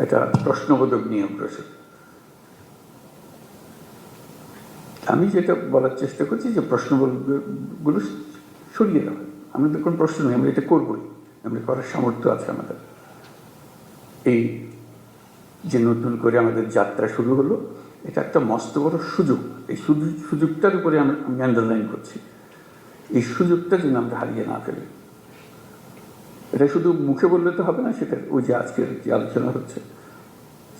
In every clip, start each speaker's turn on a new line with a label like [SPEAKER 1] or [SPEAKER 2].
[SPEAKER 1] একটা প্রশ্নবোধক নিয়ে অগ্রসর। আমি যেটা বলার চেষ্টা করছি যে প্রশ্নবোধকগুলো সরিয়ে দেওয়া। আমাদের কোনো প্রশ্ন নেই, আমরা এটা করবই, আমরা করার সামর্থ্য আছে আমাদের। এই যে নতুন করে আমাদের যাত্রা শুরু হলো, এটা একটা মস্ত বড় সুযোগ। এই সুযোগটার উপরে আমি আন্ডারলাইন করছি, এই সুযোগটা যেন আমরা হারিয়ে না ফেলি। এটা শুধু মুখে বললে তো হবে না, সেটা ওই যে আজকের যে আলোচনা হচ্ছে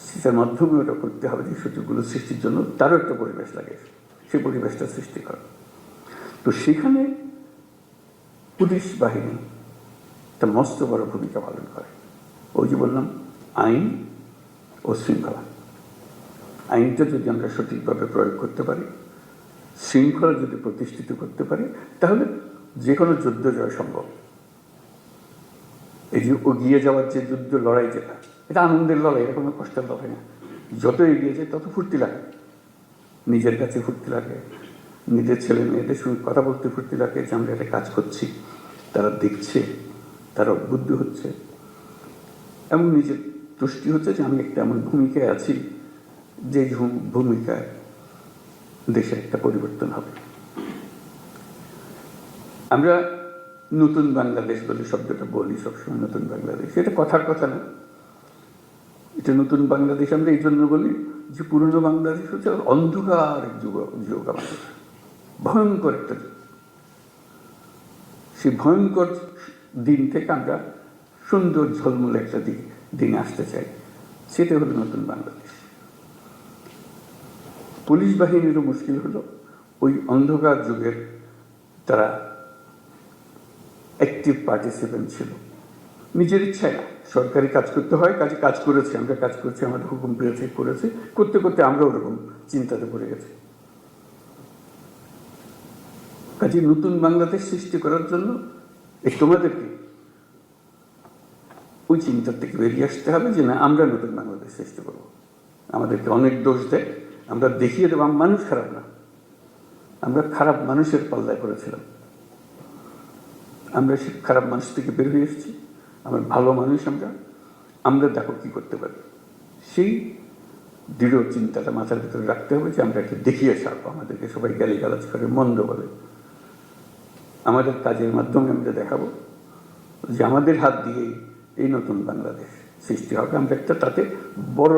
[SPEAKER 1] সেটার মাধ্যমে ওটা করতে হবে। যে সুযোগগুলো সৃষ্টির জন্য তারও একটা পরিবেশ লাগে, সেই পরিবেশটা সৃষ্টি করা। তো সেখানে পুলিশ বাহিনী একটা মস্ত বড় ভূমিকা পালন করে। ওই যে বললাম, আইন ও শৃঙ্খলা। আইনটা যদি আমরা সঠিকভাবে প্রয়োগ করতে পারি, শৃঙ্খলা যদি প্রতিষ্ঠিত করতে পারি, তাহলে যে কোনো যুদ্ধ জয় সম্ভব। এই যে এগিয়ে যাওয়ার যে যুদ্ধ লড়াই, যেটা এটা আনন্দের লড়াই, এটা কোনো কষ্টের লড়াই না। যত এগিয়ে যায় তত ফুর্তি লাগে, নিজের কাছে ফুর্তি লাগে, নিজের ছেলে মেয়েদের সঙ্গে কথা বলতে ফুর্তি লাগে যে আমরা একটা কাজ করছি, তারা দেখছে, তারা উদ্বুদ্ধ হচ্ছে, এবং নিজের তুষ্টি হচ্ছে যে আমি একটা এমন ভূমিকায় আছি যে ভূমিকায় দেশের একটা পরিবর্তন হবে। আমরা নতুন বাংলাদেশ বলে শব্দটা বলি সবসময়, নতুন বাংলাদেশ, এটা কথার কথা না। এটা নতুন বাংলাদেশ আমরা এই জন্য বলি যে পুরনো বাংলাদেশ হচ্ছে অন্ধকার এক যুগ, আমাদের ভয়ঙ্কর একটা যুগ। সেই ভয়ঙ্কর দিন থেকে আমরা সুন্দর ঝলমলে একটা দিনে আসতে চাই, সেটা হলো নতুন বাংলাদেশ। পুলিশ বাহিনীরও মুশকিল হলো ওই অন্ধকার যুগের তারা অ্যাক্টিভ পার্টিসিপেন্ট ছিল, নিজের ইচ্ছায় না। সরকারি কাজ করতে হয়, কাজে কাজ করেছে, আমরা কাজ করছি, আমাদের হুকুম পেয়েছে, করেছে, করতে করতে আমরা ওরকম চিন্তাতে পড়ে গেছি। কাজে নতুন বাংলাদেশ সৃষ্টি করার জন্য তোমাদেরকে ওই চিন্তার থেকে বেরিয়ে আসতে হবে যে না, আমরা নতুন বাংলাদেশ সৃষ্টি করব। আমাদেরকে অনেক দোষ দেয়, আমরা দেখিয়ে দেবো মানুষ খারাপ না, আমরা খারাপ মানুষের পাল্লায় পড়েছিলাম, আমরা সে খারাপ মানুষ থেকে বের হয়ে এসেছি, আমরা ভালো মানুষ, আমরা দেখো কি করতে পারি। সেই দৃঢ় চিন্তাটা মাথার ভিতরে রাখতে হবে যে আমরা একটা দেখিয়ে ছাড়বো। আমাদেরকে সবাই গালিগালাজ করে, মন্দ বলে, আমাদের কাজের মাধ্যমে আমরা দেখাবো যে আমাদের হাত দিয়েই এই নতুন বাংলাদেশ সৃষ্টি হবে। আমরা একটা তাতে বড়